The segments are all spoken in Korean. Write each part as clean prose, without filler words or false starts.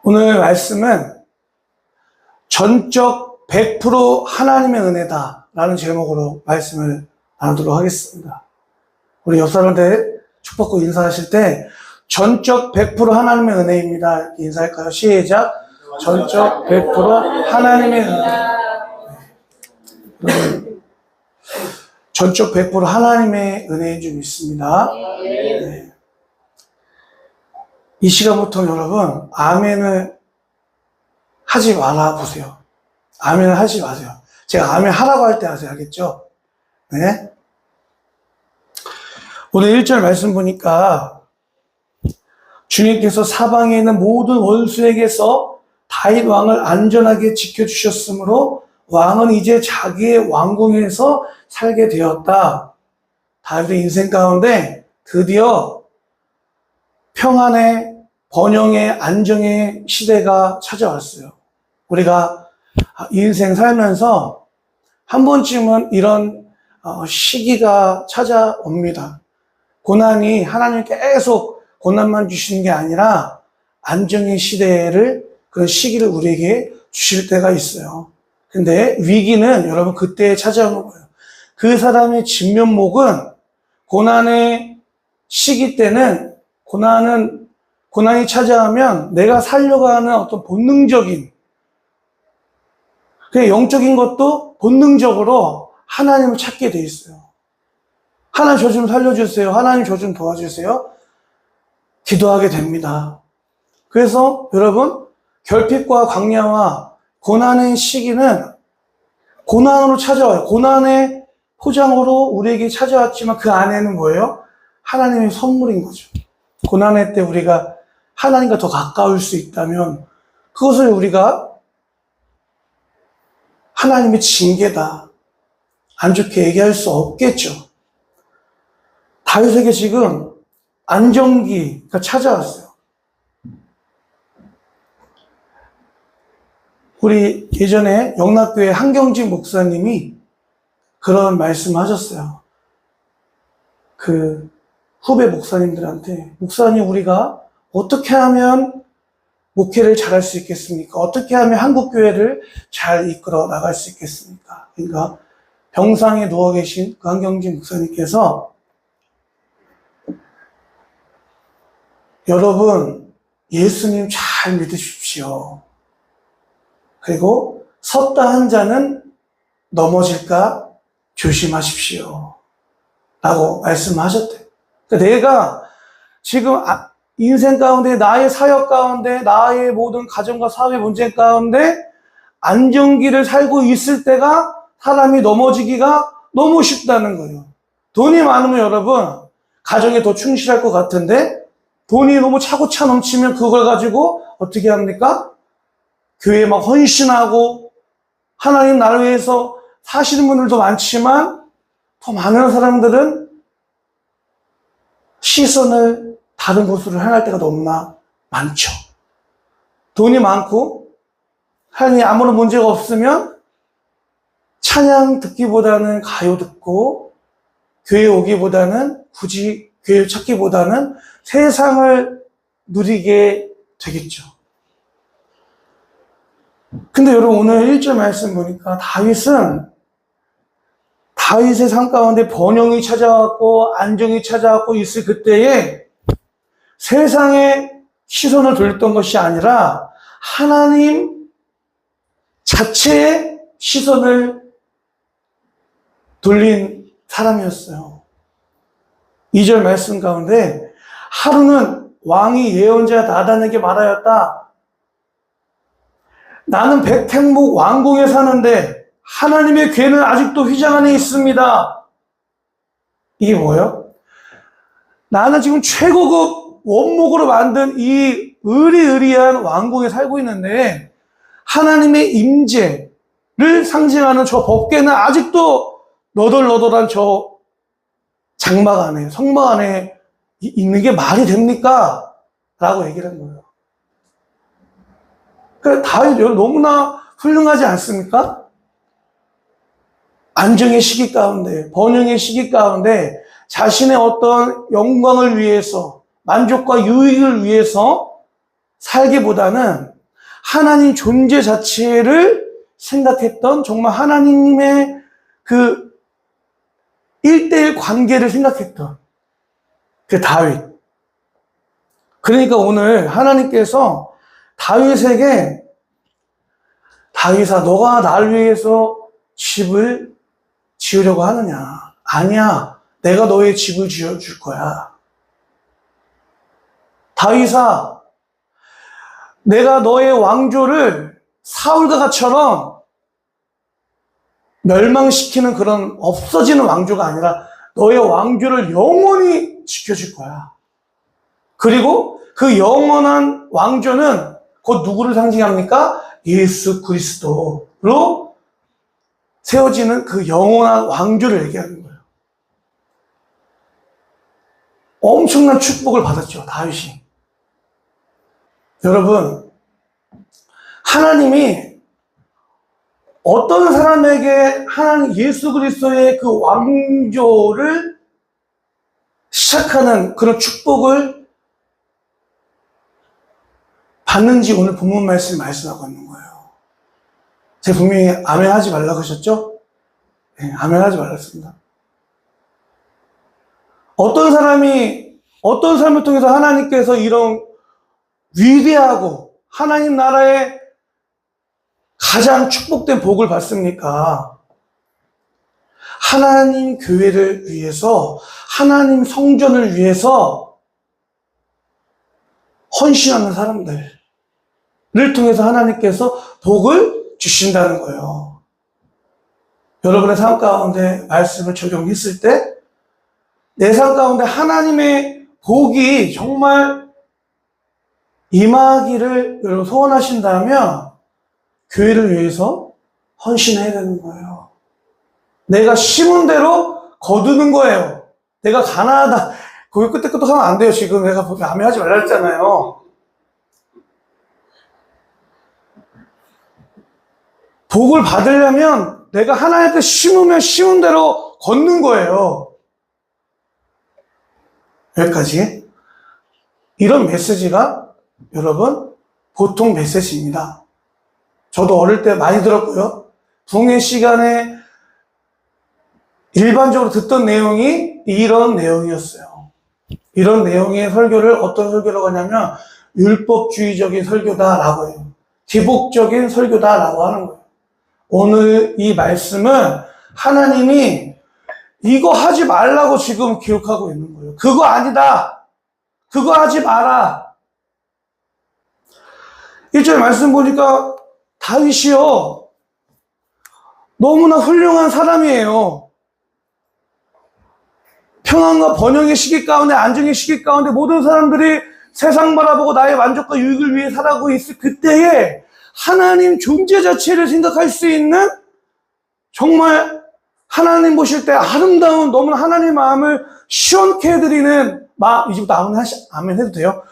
오늘 말씀은 전적 100% 하나님의 은혜다 라는 제목으로 말씀을 나누도록 하겠습니다. 우리 옆 사람들 축복하고 인사하실 때 전적 100% 하나님의 은혜입니다 이렇게 인사할까요? 시작! 전적 100% 하나님의 은혜. 전적 100% 하나님의 은혜인 줄 믿습니다. 네. 이 시간부터 여러분 아멘을 하지 말아 보세요. 아멘을 하지 마세요. 제가 아멘 하라고 할 때 하세요. 알겠죠? 네. 오늘 1절 말씀 보니까 주님께서 사방에 있는 모든 원수에게서 다윗 왕을 안전하게 지켜주셨으므로 왕은 이제 자기의 왕궁에서 살게 되었다. 다윗의 인생 가운데 드디어 평안의, 번영의, 안정의 시대가 찾아왔어요. 우리가 인생 살면서 한 번쯤은 이런 시기가 찾아옵니다. 고난이 하나님 계속 고난만 주시는 게 아니라 안정의 시대를, 그런 시기를 우리에게 주실 때가 있어요. 근데 위기는 여러분 그때 찾아오는 거예요. 그 사람의 진면목은 고난의 시기 때는 고난이 찾아오면 내가 살려고 하는 어떤 본능적인, 그 영적인 것도 본능적으로 하나님을 찾게 돼 있어요. 하나님 저 좀 살려주세요. 하나님 저 좀 도와주세요. 기도하게 됩니다. 그래서 여러분 결핍과 광야와 고난의 시기는 고난으로 찾아와요. 고난의 포장으로 우리에게 찾아왔지만 그 안에는 뭐예요? 하나님의 선물인 거죠. 고난의 때 우리가 하나님과 더 가까울 수 있다면 그것을 우리가 하나님의 징계다, 안 좋게 얘기할 수 없겠죠. 다윗에게 지금 안정기가 찾아왔어요. 우리 예전에 영락교회 한경진 목사님이 그런 말씀을 하셨어요. 그 후배 목사님들한테, 목사님 우리가 어떻게 하면 목회를 잘할 수 있겠습니까? 어떻게 하면 한국교회를 잘 이끌어 나갈 수 있겠습니까? 그러니까 병상에 누워 계신 그 한경진 목사님께서 여러분 예수님 잘 믿으십시오. 그리고 섰다 한 자는 넘어질까 조심하십시오. 라고 말씀하셨대요. 그러니까 내가 지금 인생 가운데, 나의 사역 가운데, 나의 모든 가정과 사회 문제 가운데 안정기를 살고 있을 때가 사람이 넘어지기가 너무 쉽다는 거예요. 돈이 많으면 여러분 가정에 더 충실할 것 같은데 돈이 너무 차고차 넘치면 그걸 가지고 어떻게 합니까? 교회에 막 헌신하고 하나님 나를 위해서 사시는 분들도 많지만 더 많은 사람들은 시선을 다른 곳으로 향할 때가 너무나 많죠. 돈이 많고 하나님 아무런 문제가 없으면 찬양 듣기보다는 가요 듣고 교회 오기보다는 굳이 교회 찾기보다는 세상을 누리게 되겠죠. 근데 여러분 오늘 1절 말씀 보니까 다윗의 삶 가운데 번영이 찾아왔고 안정이 찾아왔고 있을 그때에 세상에 시선을 돌렸던 것이 아니라 하나님 자체의 시선을 돌린 사람이었어요. 2절 말씀 가운데 하루는 왕이 예언자 나단에게 말하였다. 나는 백택목 왕궁에 사는데 하나님의 궤는 아직도 휘장 안에 있습니다. 이게 뭐예요? 나는 지금 최고급 원목으로 만든 이 으리으리한 왕궁에 살고 있는데 하나님의 임재를 상징하는 저 법궤는 아직도 너덜너덜한 저 장막 안에, 성막 안에 있는 게 말이 됩니까? 라고 얘기를 한 거예요. 그러니까 다윗이 너무나 훌륭하지 않습니까? 안정의 시기 가운데, 번영의 시기 가운데 자신의 어떤 영광을 위해서, 만족과 유익을 위해서 살기보다는 하나님 존재 자체를 생각했던, 정말 하나님의 그 1대1 관계를 생각했던 그 다윗. 그러니까 오늘 하나님께서 다윗에게, 다윗아, 너가 나를 위해서 집을 지으려고 하느냐? 아니야. 내가 너의 집을 지어줄 거야. 다윗아, 내가 너의 왕조를 사울과 같처럼 멸망시키는 그런 없어지는 왕조가 아니라 너의 왕조를 영원히 지켜줄 거야. 그리고 그 영원한 왕조는 곧 누구를 상징합니까? 예수 그리스도로 세워지는 그 영원한 왕조를 얘기하는 거예요. 엄청난 축복을 받았죠, 다윗이. 여러분, 하나님이 어떤 사람에게 하나님 예수 그리스도의 그 왕조를 시작하는 그런 축복을 받는지 오늘 본문 말씀이 말씀하고 있는 거예요. 제가 분명히 아멘 하지 말라고 하셨죠? 네, 아멘 하지 말랐습니다. 어떤 삶을 통해서 하나님께서 이런 위대하고 하나님 나라의 가장 축복된 복을 받습니까? 하나님 교회를 위해서, 하나님 성전을 위해서 헌신하는 사람들을 통해서 하나님께서 복을 주신다는 거예요. 여러분의 삶 가운데 말씀을 적용했을 때 내 삶 가운데 하나님의 복이 정말 임하기를 여러분 소원하신다면 교회를 위해서 헌신해야 되는 거예요. 내가 심은 대로 거두는 거예요. 내가 가난하다. 거기 끄떡끄떡 하면 안 돼요. 지금 내가 아멘하지 말라 했잖아요. 복을 받으려면 내가 하나님께 심으면 심은 대로 걷는 거예요. 여기까지. 이런 메시지가 여러분 보통 메시지입니다. 저도 어릴 때 많이 들었고요. 부흥회 시간에 일반적으로 듣던 내용이 이런 내용이었어요. 이런 내용의 설교를 어떤 설교라고 하냐면 율법주의적인 설교다라고 해요. 기복적인 설교다라고 하는 거예요. 오늘 이 말씀은 하나님이 이거 하지 말라고 지금 기록하고 있는 거예요. 그거 아니다. 그거 하지 마라. 1절 말씀 보니까 다윗이요, 너무나 훌륭한 사람이에요. 평안과 번영의 시기 가운데, 안정의 시기 가운데 모든 사람들이 세상 바라보고 나의 만족과 유익을 위해 살아가고 있을 그때에 하나님 존재 자체를 생각할 수 있는, 정말 하나님 보실 때 아름다운, 너무나 하나님의 마음을 시원케 해드리는 마음, 이제부터 아멘 해도 돼요?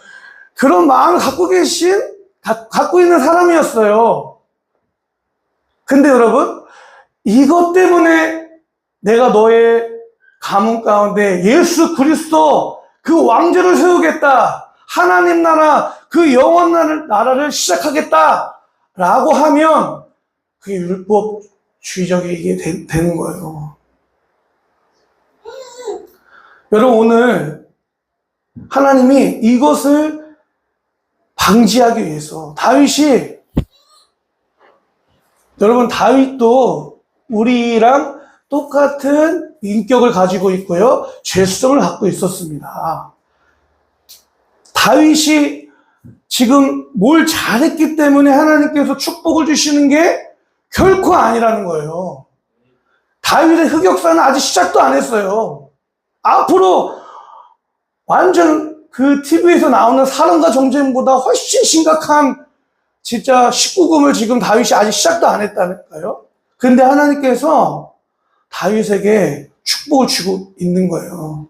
그런 마음을 갖고 있는 사람이었어요. 근데 여러분, 이것 때문에 내가 너의 가문 가운데 예수 그리스도 그 왕조를 세우겠다, 하나님 나라, 그 영원 나라를 시작하겠다 라고 하면 그게 율법주의적이게 되는 거예요. 여러분, 오늘 하나님이 이것을 방지하기 위해서 여러분, 다윗도 우리랑 똑같은 인격을 가지고 있고요, 죄성을 갖고 있었습니다. 다윗이 지금 뭘 잘했기 때문에 하나님께서 축복을 주시는 게 결코 아니라는 거예요. 다윗의 흑역사는 아직 시작도 안 했어요. 앞으로 완전 그 TV에서 나오는 사랑과 정쟁보다 훨씬 심각한 진짜 19금을 지금 다윗이 아직 시작도 안 했다니까요. 근데 하나님께서 다윗에게 축복을 주고 있는 거예요.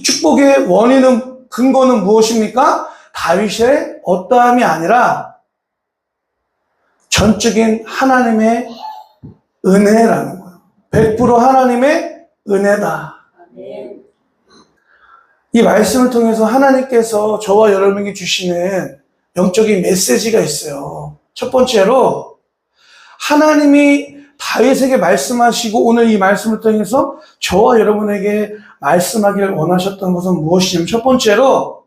축복의 원인은, 근거는 무엇입니까? 다윗의 어떠함이 아니라 전적인 하나님의 은혜라는 거예요. 100% 하나님의 은혜다. 이 말씀을 통해서 하나님께서 저와 여러분에게 주시는 영적인 메시지가 있어요. 첫 번째로 하나님이 다윗에게 말씀하시고 오늘 이 말씀을 통해서 저와 여러분에게 말씀하기를 원하셨던 것은 무엇이냐면 첫 번째로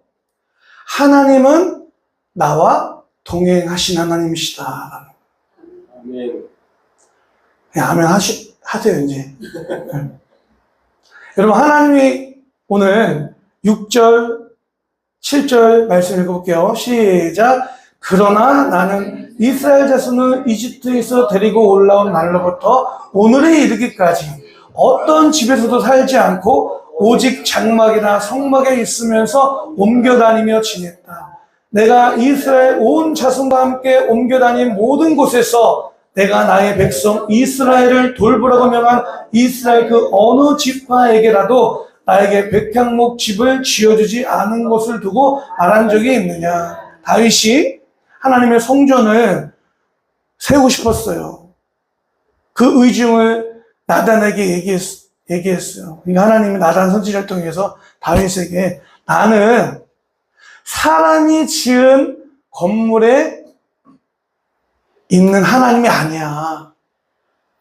하나님은 나와 동행하신 하나님이시다. 아멘. 그냥 아멘 하세요 이제. 여러분 하나님이 오늘 6절 7절 말씀 읽어볼게요. 시작. 그러나 나는 이스라엘 자손을 이집트에서 데리고 올라온 날로부터 오늘에 이르기까지 어떤 집에서도 살지 않고 오직 장막이나 성막에 있으면서 옮겨 다니며 지냈다. 내가 이스라엘 온 자손과 함께 옮겨 다닌 모든 곳에서 내가 나의 백성 이스라엘을 돌보라고 명한 이스라엘 그 어느 지파에게라도 나에게 백향목 집을 지어주지 않은 것을 두고 말한 적이 있느냐. 다윗이 하나님의 성전을 세우고 싶었어요. 그 의중을 나단에게 얘기했어요. 그러니까 하나님이 나단 선지자를 통해서 다윗에게 나는 사람이 지은 건물에 있는 하나님이 아니야.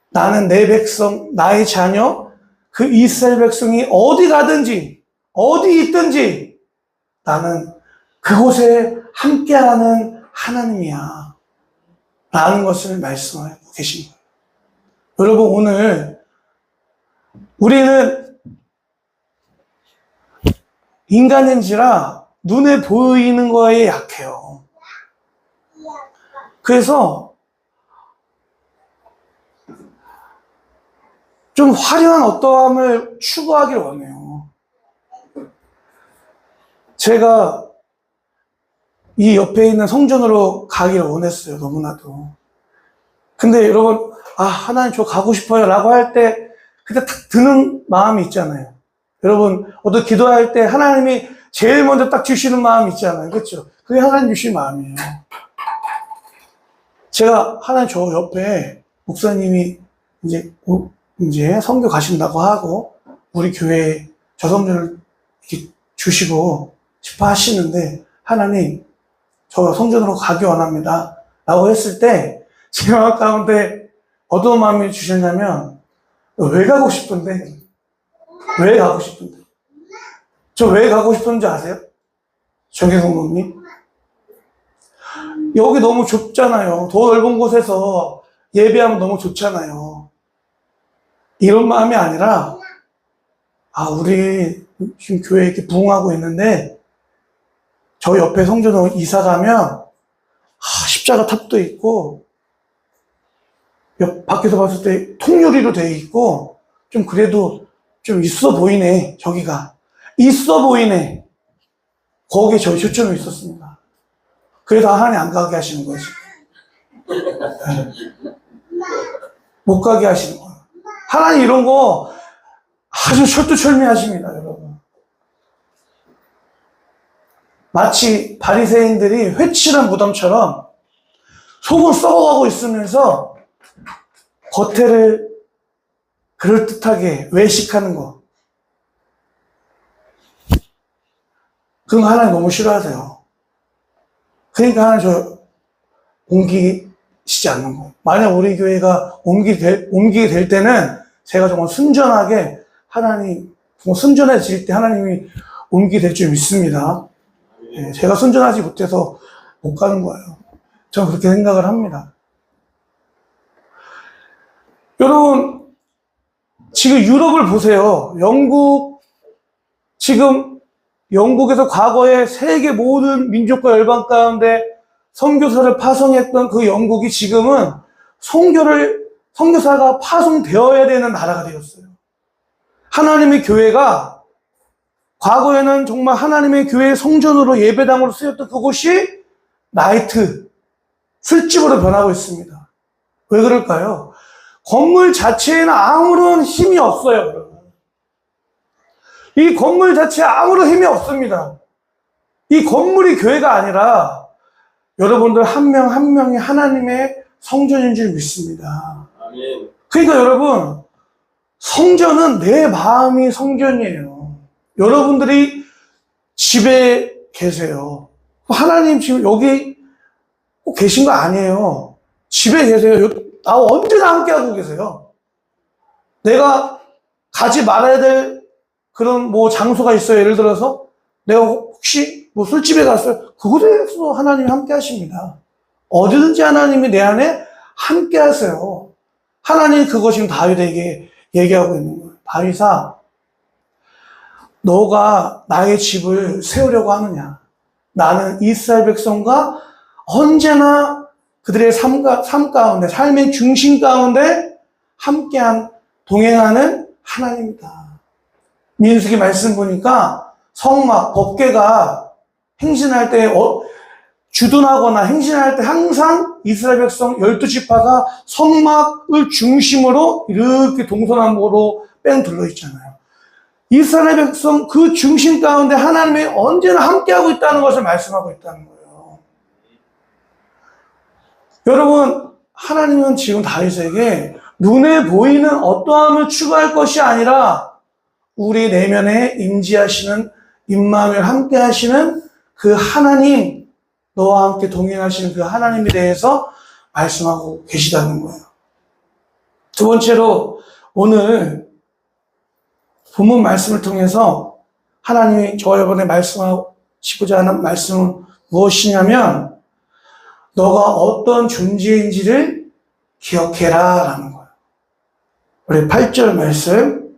나는 내 백성, 나의 자녀, 그 이스라엘 백성이 어디 가든지, 어디 있든지 나는 그곳에 함께하는 하나님이야. 라는 것을 말씀하고 계신 거예요. 여러분, 오늘 우리는 인간인지라 눈에 보이는 거에 약해요. 그래서 좀 화려한 어떠함을 추구하길 원해요. 제가 이 옆에 있는 성전으로 가기를 원했어요. 너무나도. 근데 여러분, 하나님 저 가고 싶어요 라고 할 때 그때 딱 드는 마음이 있잖아요. 여러분, 어떤 기도할 때 하나님이 제일 먼저 딱 주시는 마음이 있잖아요. 그렇죠? 그게 하나님 주신 마음이에요. 제가 하나님 저 옆에 목사님이 이제 선교 가신다고 하고 우리 교회에 저 성전을 이렇게 주시고 싶어 하시는데 하나님 저 성전으로 가기 원합니다 라고 했을 때 제 마음 가운데 어떤 마음이 주셨냐면 왜 가고 싶은데? 왜 가고 싶은데? 저 왜 가고 싶은지 아세요? 정혜성모님? 여기 너무 좁잖아요. 더 넓은 곳에서 예배하면 너무 좋잖아요. 이런 마음이 아니라 우리 지금 교회에 이렇게 부흥하고 있는데 저 옆에 성전으로 이사 가면 십자가 탑도 있고 밖에서 봤을 때 통유리로 되어 있고 좀 그래도 좀 있어 보이네. 저기가 있어 보이네. 거기에 저희 초점이 있었습니다. 그래서 하나님 안 가게 하시는 거지. 못 가게 하시는 거예요. 하나님 이런 거 아주 철두철미하십니다, 여러분. 마치 바리새인들이 회칠한 무덤처럼 속은 썩어가고 있으면서 겉에를 그럴듯하게 외식하는 거. 그런 거 하나님 너무 싫어하세요. 그러니까 하나님 저 옮기시지 않는 거. 만약 우리 교회가 옮기게 될 때는 제가 정말 순전하게 하나님, 정말 순전해질 때 하나님이 옮기게 될 줄 믿습니다. 제가 순전하지 못해서 못 가는 거예요. 저는 그렇게 생각을 합니다. 여러분, 지금 유럽을 보세요. 지금 영국에서 과거에 세계 모든 민족과 열방 가운데 선교사를 파송했던 그 영국이 지금은 선교사가 파송되어야 되는 나라가 되었어요. 하나님의 교회가 과거에는 정말 하나님의 교회의 성전으로 예배당으로 쓰였던 그곳이 나이트, 술집으로 변하고 있습니다. 왜 그럴까요? 건물 자체에는 아무런 힘이 없어요, 여러분. 이 건물 자체에 아무런 힘이 없습니다. 이 건물이 교회가 아니라 여러분들 한 명 한 명이 하나님의 성전인 줄 믿습니다. 아멘. 그러니까 여러분, 성전은 내 마음이 성전이에요. 여러분들이 집에 계세요. 하나님 지금 여기 꼭 계신 거 아니에요. 집에 계세요. 나와 언제나 함께하고 계세요. 내가 가지 말아야 될 그런 뭐 장소가 있어요. 예를 들어서 내가 혹시 뭐 술집에 갔어요. 그곳에서 하나님이 함께 하십니다. 어디든지 하나님이 내 안에 함께 하세요. 하나님이 그거 지금 다윗에게 얘기하고 있는 거예요. 다윗아, 너가 나의 집을 세우려고 하느냐? 나는 이스라엘 백성과 언제나 그들의 삶 가운데, 삶의 중심 가운데 함께한, 동행하는 하나님이다. 민수기 말씀 보니까 성막, 법궤가 행진할 때, 주둔하거나 행진할 때 항상 이스라엘 백성 12지파가 성막을 중심으로 이렇게 동서남북으로 뺑 둘러 있잖아요. 이스라엘 백성 그 중심 가운데 하나님이 언제나 함께하고 있다는 것을 말씀하고 있다는 거예요. 여러분, 하나님은 지금 다윗에게 눈에 보이는 어떠함을 추구할 것이 아니라 우리 내면에 임재하시는, 임마누엘 함께 하시는 그 하나님, 너와 함께 동행하시는 그 하나님에 대해서 말씀하고 계시다는 거예요. 두 번째로 오늘 본문 말씀을 통해서 하나님이 저와 여러분에 말씀하시고자 하는 말씀은 무엇이냐면 너가 어떤 존재인지를 기억해라 라는 거예요. 우리 8절 말씀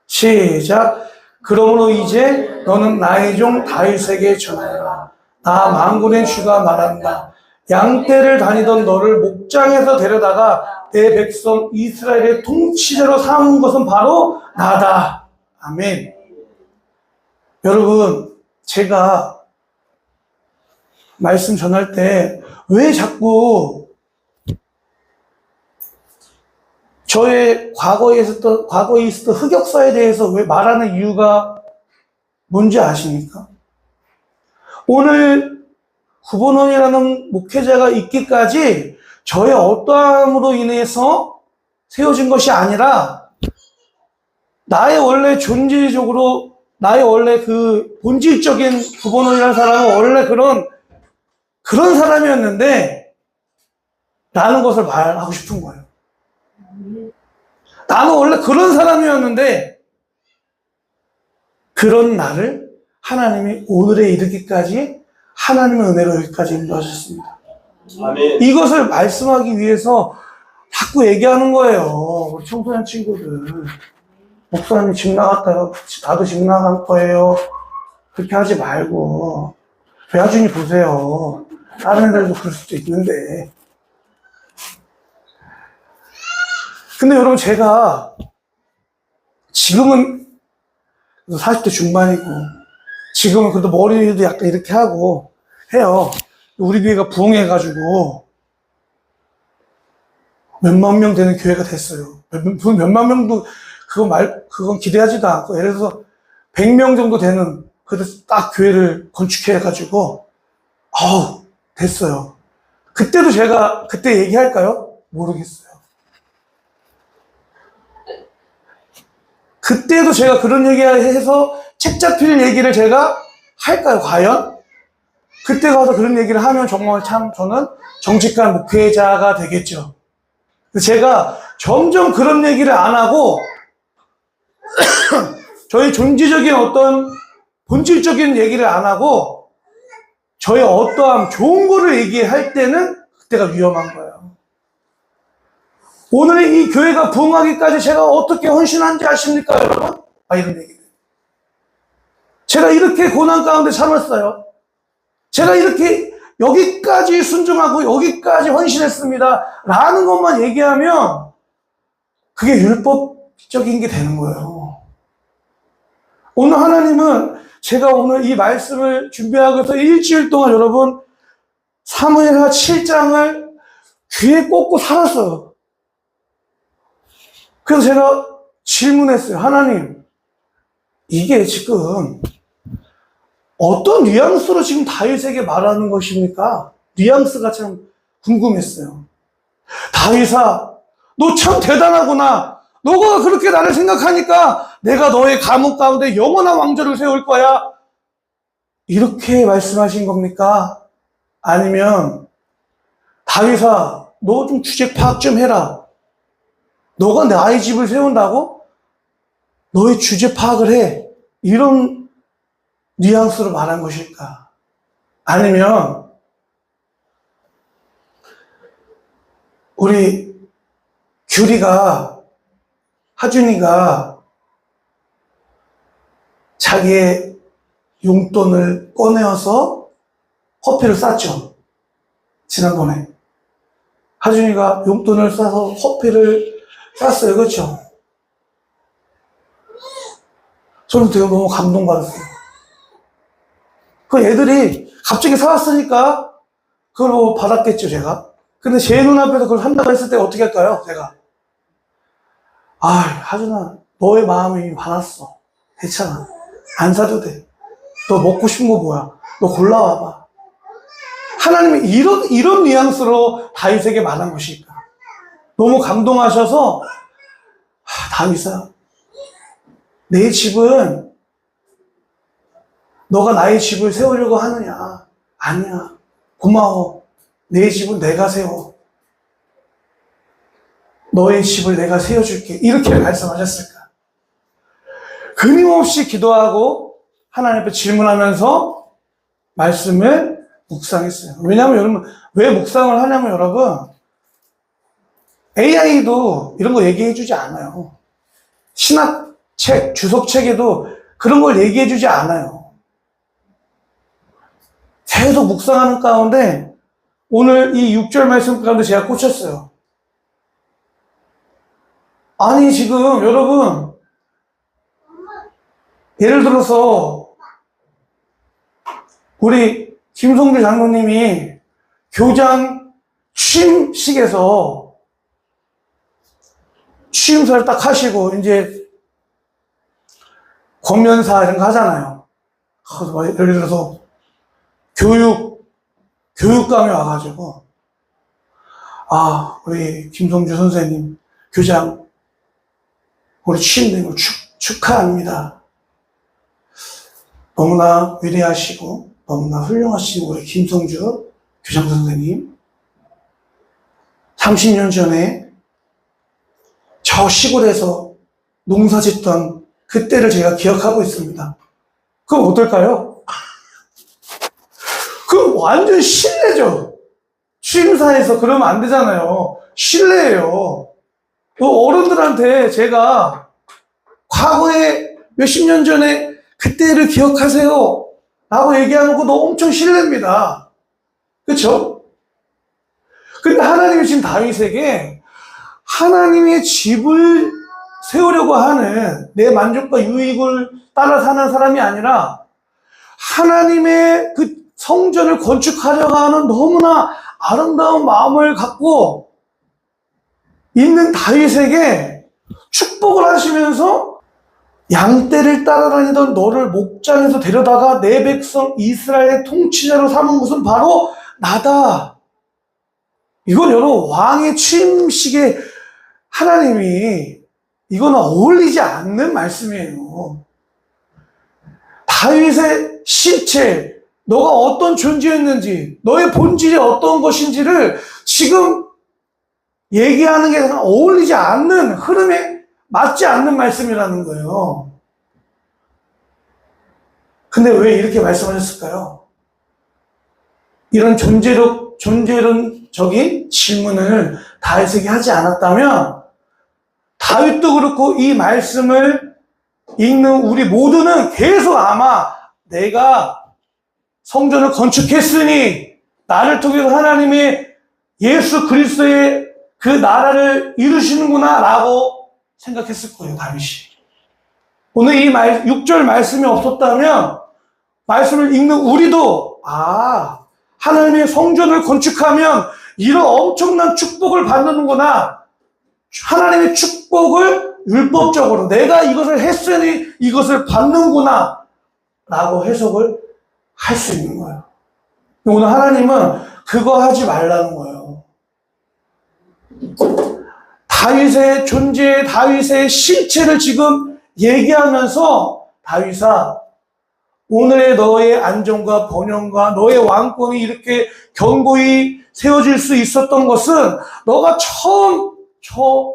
시작. 그러므로 이제 너는 나의 종 다윗에게 전하여라. 나 만군의 주가 말한다. 양떼를 다니던 너를 목장에서 데려다가 내 백성 이스라엘의 통치자로 삼은 것은 바로 나다. 아멘. 여러분, 제가 말씀 전할 때 왜 자꾸 저의 과거에 있었던 흑역사에 대해서 왜 말하는 이유가 뭔지 아십니까? 오늘 구본원이라는 목회자가 있기까지 저의 어떠함으로 인해서 세워진 것이 아니라 나의 원래 존재적으로 나의 원래 그 본질적인 구본원이라는 사람은 원래 그런 사람이었는데 라는 것을 말하고 싶은 거예요. 나는 원래 그런 사람이었는데 그런 나를 하나님이 오늘에 이르기까지 하나님의 은혜로 여기까지 인도하셨습니다. 아멘. 이것을 말씀하기 위해서 자꾸 얘기하는 거예요. 우리 청소년 친구들. 목사님 집 나갔다요. 나도 집 나갈 거예요. 그렇게 하지 말고 배아준이 보세요. 다른 애들도 그럴 수도 있는데. 근데 여러분, 제가 지금은 40대 중반이고 지금은 그래도 머리도 약간 이렇게 하고 해요. 우리 교회가 부흥해가지고 몇만 명 되는 교회가 됐어요. 몇만 명도 그건 기대하지도 않고, 예를 들어서 100명 정도 되는, 그래서 딱 교회를 건축해가지고, 됐어요. 그때도 제가, 그때 얘기할까요? 모르겠어요. 그때도 제가 그런 얘기해서 책 잡힐 얘기를 제가 할까요, 과연? 그때 가서 그런 얘기를 하면 정말 참 저는 정직한 목회자가 되겠죠. 제가 점점 그런 얘기를 안 하고, 저희 존재적인 어떤 본질적인 얘기를 안 하고, 저의 어떠함, 좋은 거를 얘기할 때는 그때가 위험한 거예요. 오늘 이 교회가 부흥하기까지 제가 어떻게 헌신한지 아십니까, 여러분? 이런 얘기를. 제가 이렇게 고난 가운데 참았어요. 제가 이렇게 여기까지 순종하고 여기까지 헌신했습니다. 라는 것만 얘기하면 그게 율법적인 게 되는 거예요. 오늘 하나님은 제가 오늘 이 말씀을 준비하고 해서 일주일 동안 여러분 사무엘하 7장을 귀에 꽂고 살았어요. 그래서 제가 질문했어요. 하나님, 이게 지금 어떤 뉘앙스로 지금 다윗에게 말하는 것입니까? 뉘앙스가 참 궁금했어요. 다윗아, 너 참 대단하구나. 너가 그렇게 나를 생각하니까 내가 너의 가문 가운데 영원한 왕조를 세울 거야. 이렇게 말씀하신 겁니까? 아니면 다윗아, 너 좀 주제 파악 좀 해라. 너가 나의 집을 세운다고? 너의 주제 파악을 해. 이런 뉘앙스로 말한 것일까? 아니면 우리 하준이가 자기의 용돈을 꺼내어서 허피를 쌌죠. 지난번에. 하준이가 용돈을 싸서 허피를 쌌어요. 그렇죠? 저는 되게 너무 감동받았어요. 그 애들이 갑자기 사왔으니까 그걸 뭐 받았겠죠, 제가. 근데 제 눈앞에서 그걸 한다고 했을 때 어떻게 할까요, 제가? 하준아, 너의 마음이 화났어. 괜찮아. 안 사도 돼. 너 먹고 싶은 거 뭐야? 너 골라와봐. 하나님이 이런 뉘앙스로 다윗에게 말한 것일까? 너무 감동하셔서, 다윗아, 내 집은 너가 나의 집을 세우려고 하느냐? 아니야. 고마워. 내 집은 내가 세워. 너의 집을 내가 세워줄게. 이렇게 말씀하셨을까? 끊임없이 기도하고 하나님 앞에 질문하면서 말씀을 묵상했어요. 왜냐하면 여러분, 왜 묵상을 하냐면 여러분, AI도 이런 거 얘기해주지 않아요. 신학책, 주석책에도 그런 걸 얘기해주지 않아요. 계속 묵상하는 가운데 오늘 이 6절 말씀 가운데 제가 꽂혔어요. 아니 지금 여러분, 예를 들어서 우리 김성주 장로님이 교장 취임식에서 취임사를 딱 하시고 이제 권면사 이런 거 하잖아요. 예를 들어서 교육감이 와가지고 우리 김성주 선생님 교장 우리 취임된 걸 축하합니다. 너무나 위대하시고 너무나 훌륭하신 우리 김성주 교장 선생님, 30년 전에 저 시골에서 농사 짓던 그때를 제가 기억하고 있습니다. 그럼 어떨까요? 그럼 완전 신뢰죠. 취임사에서 그러면 안 되잖아요. 신뢰예요. 어른들한테 제가 과거에 몇십 년 전에 그때를 기억하세요 라고 얘기하는 것도 엄청 신뢰입니다. 그렇죠? 근데 하나님이 지금 다윗에게 하나님의 집을 세우려고 하는 내 만족과 유익을 따라 사는 사람이 아니라 하나님의 그 성전을 건축하려고 하는 너무나 아름다운 마음을 갖고 있는 다윗에게 축복을 하시면서 양떼를 따라다니던 너를 목장에서 데려다가 내 백성 이스라엘의 통치자로 삼은 것은 바로 나다. 이건 여러분 왕의 취임식에 하나님이 이거는 어울리지 않는 말씀이에요. 다윗의 실체, 너가 어떤 존재였는지, 너의 본질이 어떤 것인지를 지금 얘기하는 게 어울리지 않는 흐름에 맞지 않는 말씀이라는 거예요. 근데 왜 이렇게 말씀하셨을까요? 이런 존재론적인 질문을 다윗에게 하지 않았다면 다윗도 그렇고 이 말씀을 읽는 우리 모두는 계속 아마 내가 성전을 건축했으니 나를 통해서 하나님의 예수 그리스도의 그 나라를 이루시는구나 라고 생각했을 거예요, 다윗이. 오늘 이 6절 말씀이 없었다면 말씀을 읽는 우리도 하나님의 성전을 건축하면 이런 엄청난 축복을 받는구나. 하나님의 축복을 율법적으로 내가 이것을 했으니 이것을 받는구나 라고 해석을 할 수 있는 거예요. 오늘 하나님은 그거 하지 말라는 거예요. 다윗의 존재, 다윗의 실체를 지금 얘기하면서 다윗아, 오늘의 너의 안정과 번영과 너의 왕권이 이렇게 견고히 세워질 수 있었던 것은 너가 처음 저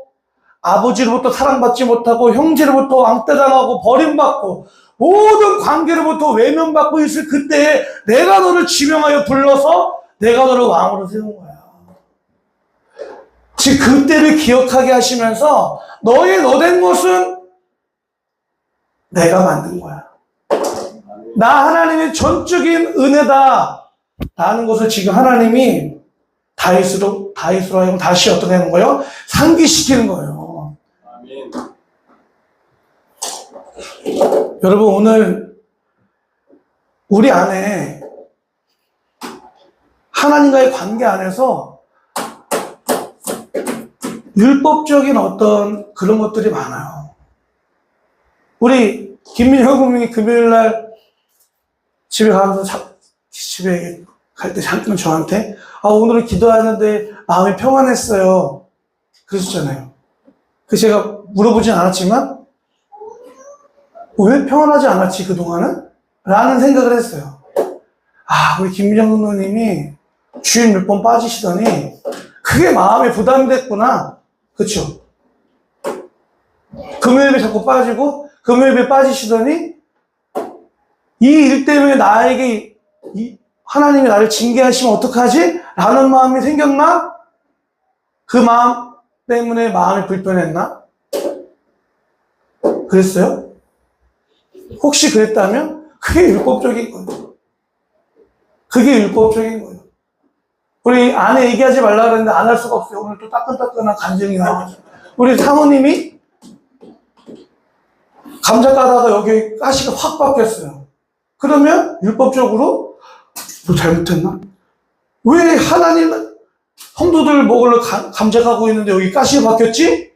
아버지로부터 사랑받지 못하고 형제로부터 왕따당하고 버림받고 모든 관계로부터 외면받고 있을 그때에 내가 너를 지명하여 불러서 내가 너를 왕으로 세운 거야. 즉 그때를 기억하게 하시면서 너의 너된 것은 내가 만든 거야. 나 하나님의 전적인 은혜다 라는 것을 지금 하나님이 다윗으로 하여금 다시 어떻게 하는 거예요? 상기시키는 거예요. 아멘. 여러분 오늘 우리 안에 하나님과의 관계 안에서 율법적인 어떤 그런 것들이 많아요. 우리 김민혁 국민이 금요일날 집에 갈 때 잠깐 저한테 오늘은 기도하는데 마음이 평안했어요 그러셨잖아요. 그래서 제가 물어보진 않았지만 왜 평안하지 않았지 그동안은? 라는 생각을 했어요. 우리 김민정 누님이 주일 몇 번 빠지시더니 그게 마음에 부담이 됐구나. 그쵸? 금요일에 자꾸 빠지고 금요일에 빠지시더니 이 일 때문에 나에게 하나님이 나를 징계하시면 어떡하지? 라는 마음이 생겼나? 그 마음 때문에 마음이 불편했나? 그랬어요? 혹시 그랬다면 그게 율법적인 거예요. 그게 율법적인 거예요. 우리 아내 얘기하지 말라 그랬는데 안 할 수가 없어요. 오늘 또 따끈따끈한 간증이 나와서 우리 사모님이 감자 까다가 여기 가시가 확 바뀌었어요. 그러면 율법적으로 뭐 잘못했나? 왜 하나님 성도들 먹으러 감자 가고 있는데 여기 가시가 바뀌었지?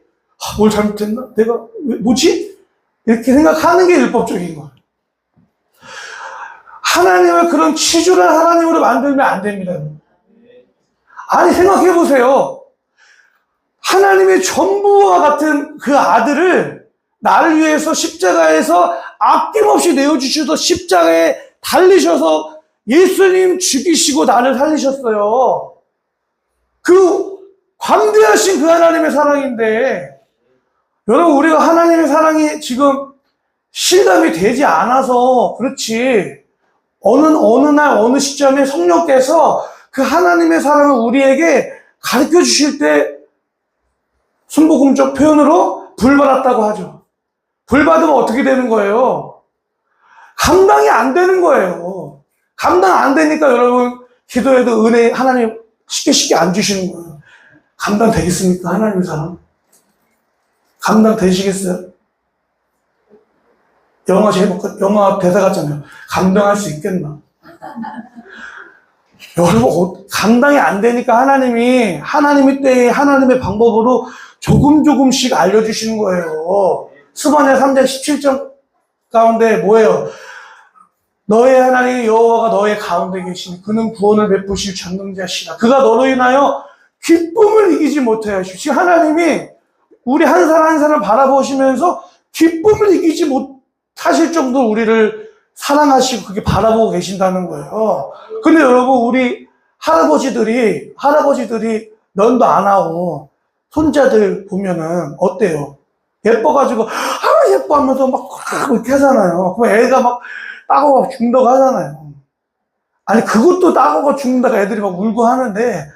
뭘 잘못했나? 내가 뭐지? 이렇게 생각하는 게 율법적인 거예요. 하나님을 그런 치졸한 하나님으로 만들면 안 됩니다. 아니 생각해 보세요. 하나님의 전부와 같은 그 아들을 나를 위해서 십자가에서 아낌없이 내어주셔서 십자가에 달리셔서 예수님 죽이시고 나를 살리셨어요. 그 광대하신 그 하나님의 사랑인데 여러분 우리가 하나님의 사랑이 지금 실감이 되지 않아서 그렇지 어느 날 어느 시점에 성령께서 그 하나님의 사랑을 우리에게 가르쳐 주실 때 순복음적 표현으로 불 받았다고 하죠. 불 받으면 어떻게 되는 거예요? 감당이 안 되는 거예요. 감당 안 되니까 여러분 기도해도 은혜 하나님 쉽게 안 주시는 거예요. 감당 되겠습니까? 하나님의 사랑? 감당 되시겠어요? 영화 대사 같잖아요. 감당할 수 있겠나? 여러분, 감당이 안 되니까 하나님의 때에 하나님의 방법으로 조금씩 알려주시는 거예요. 스바냐 3장 17절 가운데 뭐예요? 너의 하나님 여호와가 너의 가운데 계시니 그는 구원을 베푸실 전능자시라. 그가 너로 인하여 기쁨을 이기지 못해 하시오. 지금 하나님이 우리 한 사람 한 사람 바라보시면서 기쁨을 이기지 못하실 정도로 우리를 사랑하시고 그게 바라보고 계신다는 거예요. 근데 여러분 우리 할아버지들이 면도 안 하고 손자들 보면은 어때요? 예뻐가지고 예뻐하면서 막 이렇게 하잖아요. 그럼 애가 막 따가워 죽는다고 하잖아요. 아니 그것도 따가워 죽는다고 애들이 막 울고 하는데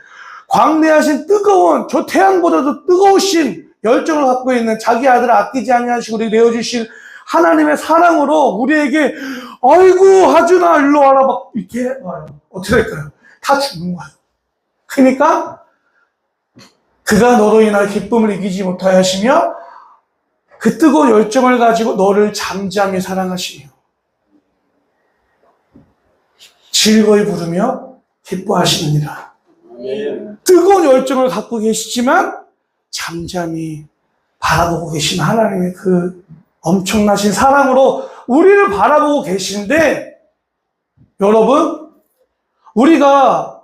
광대하신 뜨거운 저 태양보다도 뜨거우신 열정을 갖고 있는 자기 아들을 아끼지 아니하시고 우리 내어주신 하나님의 사랑으로 우리에게 아이고 하준아 일로 와라 막 이렇게 와요. 어떻게 될까요? 다 죽는 거예요. 그러니까 그가 너로 인하여 기쁨을 이기지 못하여 하시며 그 뜨거운 열정을 가지고 너를 잠잠히 사랑하시며 즐거이 부르며 기뻐하시느니라. 뜨거운 열정을 갖고 계시지만 잠잠히 바라보고 계신 하나님의 그 엄청나신 사랑으로 우리를 바라보고 계신데 여러분 우리가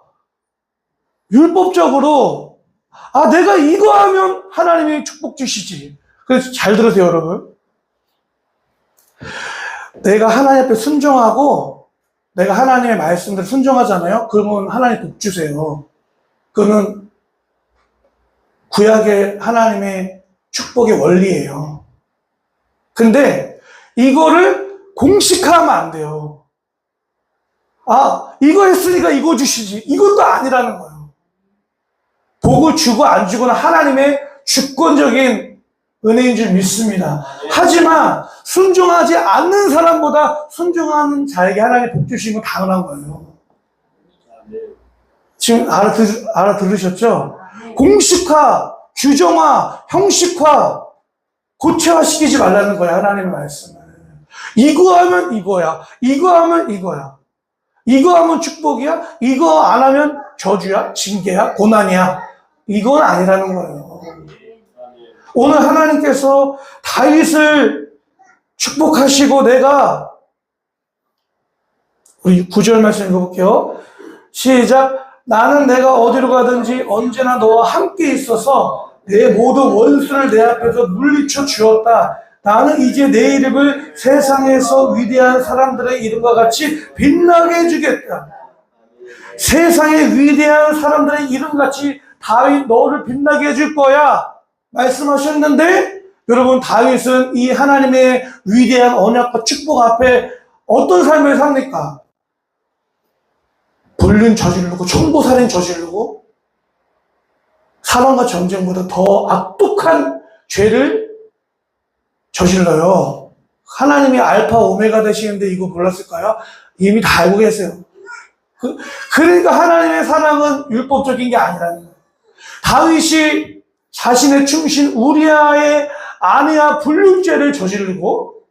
율법적으로 내가 이거 하면 하나님이 축복 주시지. 그래서 잘 들으세요 여러분. 내가 하나님 앞에 순종하고 내가 하나님의 말씀대로 순종하잖아요. 그러면 하나님 복 주세요. 그거는 구약의 하나님의 축복의 원리예요. 근데 이거를 공식화하면 안 돼요. 아, 이거 했으니까 이거 주시지. 이것도 아니라는 거예요. 복을 주고 안 주고는 하나님의 주권적인 은혜인 줄 믿습니다. 하지만 순종하지 않는 사람보다 순종하는 자에게 하나님 복 주시는 건 당연한 거예요. 지금 알아들으셨죠? 공식화, 규정화, 형식화, 고체화시키지 말라는 거야, 하나님의 말씀을. 이거 하면 이거야. 이거 하면 이거야. 이거 하면 축복이야. 이거 안 하면 저주야, 징계야, 고난이야. 이건 아니라는 거예요. 오늘 하나님께서 다윗을 축복하시고 내가 우리 9절 말씀 읽어볼게요. 시작. 나는 내가 어디로 가든지 언제나 너와 함께 있어서 내 모든 원수를 내 앞에서 물리쳐 주었다. 나는 이제 내 이름을 세상에서 위대한 사람들의 이름과 같이 빛나게 해주겠다. 세상의 위대한 사람들의 이름같이 다윗 너를 빛나게 해줄 거야 말씀하셨는데, 여러분 다윗은 이 하나님의 위대한 언약과 축복 앞에 어떤 삶을 삽니까? 불륜 저지르고 총도살인 저지르고 사망과 전쟁보다 더 악독한 죄를 저질러요. 하나님이 알파 오메가 되시는데 이거 몰랐을까요? 이미 다 알고 계세요. 그러니까 하나님의 사랑은 율법적인 게 아니라는 거예요. 다윗이 자신의 충신 우리아의 아내와 불륜죄를 저지르고,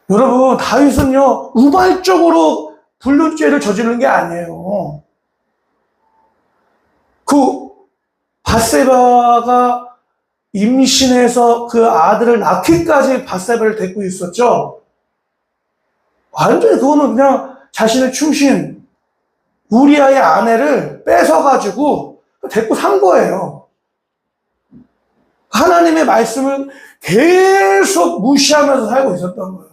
여러분 다윗은요 우발적으로 불륜죄를 저지르는 게 아니에요. 그 밧세바가 임신해서 그 아들을 낳기까지 밧세바를 데리고 있었죠. 완전히 그거는 그냥 자신의 충신 우리아의 아내를 뺏어가지고 데리고 산 거예요. 하나님의 말씀을 계속 무시하면서 살고 있었던 거예요.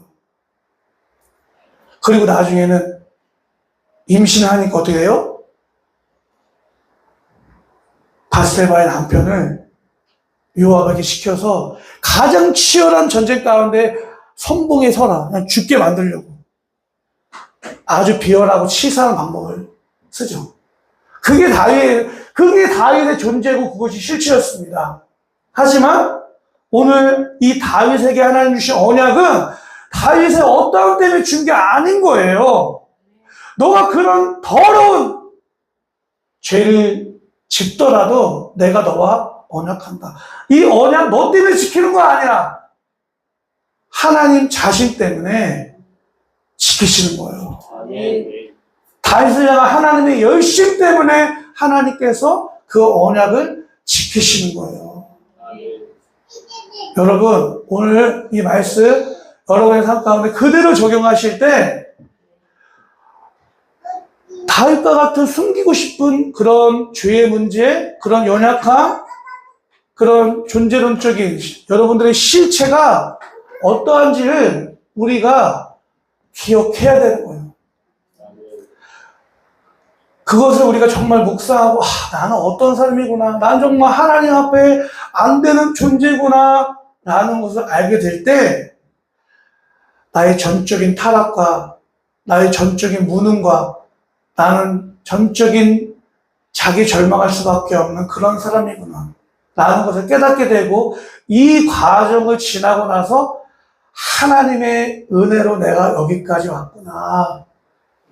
그리고 나중에는 임신하니까 어떻게 해요? 밧세바의 남편을 요압에게 시켜서 가장 치열한 전쟁 가운데 선봉에 서라, 그냥 죽게 만들려고 아주 비열하고 치사한 방법을 쓰죠. 그게 다윗의 존재고 그것이 실체였습니다. 하지만 오늘 이 다윗에게 하나님 주신 언약은 다윗의 어떠함 때문에 준 게 아닌 거예요. 너가 그런 더러운 죄를 짓더라도 내가 너와 언약한다. 이 언약 너 때문에 지키는 거 아니야. 하나님 자신 때문에 지키시는 거예요. 다윗을 향한 하나님의 열심 때문에 하나님께서 그 언약을 지키시는 거예요. 여러분 오늘 이 말씀 여러분의 삶 가운데 그대로 적용하실 때 다윗과 같은 숨기고 싶은 그런 죄의 문제, 그런 연약함, 그런 존재론적인 여러분들의 실체가 어떠한지를 우리가 기억해야 되는 거예요. 그것을 우리가 정말 묵상하고 나는 어떤 삶이구나, 난 정말 하나님 앞에 안 되는 존재구나 라는 것을 알게 될 때 나의 전적인 타락과 나의 전적인 무능과 나는 전적인 자기 절망할 수밖에 없는 그런 사람이구나 라는 것을 깨닫게 되고, 이 과정을 지나고 나서 하나님의 은혜로 내가 여기까지 왔구나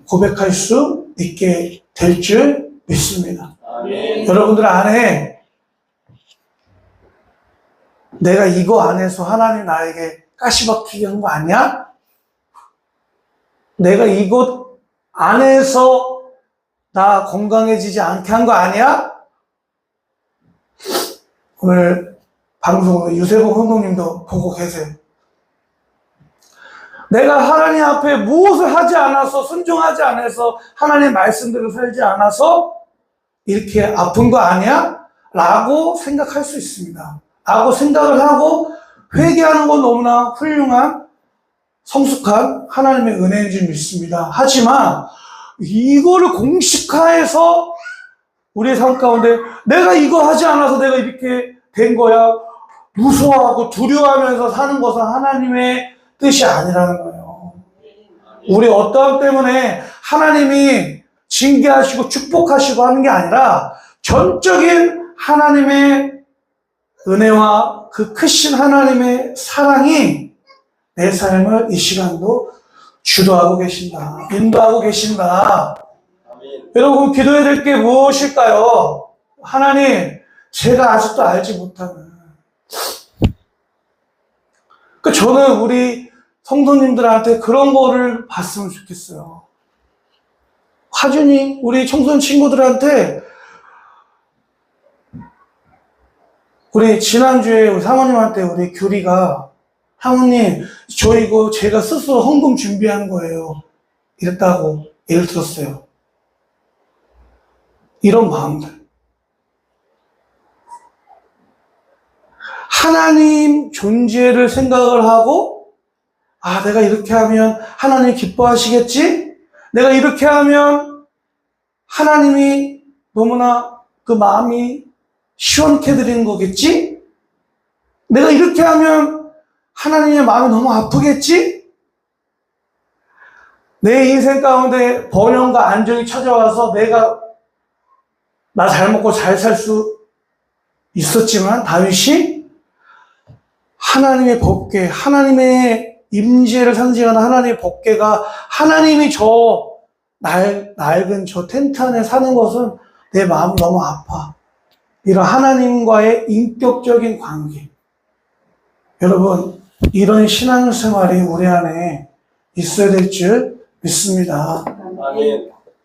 고백할 수 있게 될 줄 믿습니다. 아멘. 여러분들 안에 내가 이거 안에서 하나님 나에게 가시박히게 한 거 아니야? 내가 이것 안에서 나 건강해지지 않게 한 거 아니야? 오늘 방송을 유세봉 형님도 보고 계세요. 내가 하나님 앞에 무엇을 하지 않아서, 순종하지 않아서, 하나님의 말씀대로 살지 않아서 이렇게 아픈 거 아니야? 라고 생각할 수 있습니다. 라고 생각을 하고 회개하는 건 너무나 훌륭한 성숙한 하나님의 은혜인 줄 믿습니다. 하지만 이거를 공식화해서 우리의 삶 가운데 내가 이거 하지 않아서 내가 이렇게 된 거야, 무서워하고 두려워하면서 사는 것은 하나님의 뜻이 아니라는 거예요. 우리 어떠함 때문에 하나님이 징계하시고 축복하시고 하는 게 아니라 전적인 하나님의 은혜와 그 크신 하나님의 사랑이 내 삶을 이 시간도 주도하고 계신다, 인도하고 계신다. 여러분, 기도해야 될 게 무엇일까요? 하나님, 제가 아직도 알지 못하는. 저는 우리 성도님들한테 그런 거를 봤으면 좋겠어요. 화준이 우리 청소년 친구들한테 우리 지난주에 우리 사모님한테 우리 규리가 사모님, 저 이거 제가 스스로 헌금 준비한 거예요, 이랬다고 예를 들었어요. 이런 마음들. 하나님 존재를 생각을 하고, 아, 내가 이렇게 하면 하나님이 기뻐하시겠지? 내가 이렇게 하면 하나님이 너무나 그 마음이 시원케 드리는 거겠지? 내가 이렇게 하면 하나님의 마음이 너무 아프겠지? 내 인생 가운데 번영과 안정이 찾아와서 내가 나 잘 먹고 잘 살 수 있었지만 다윗이 하나님의 법궤, 하나님의 임재를 상징하는 하나님의 법궤가 하나님이 저 낡은 저 텐트 안에 사는 것은 내 마음 너무 아파. 이런 하나님과의 인격적인 관계. 여러분, 이런 신앙생활이 우리 안에 있어야 될 줄 믿습니다. 아멘.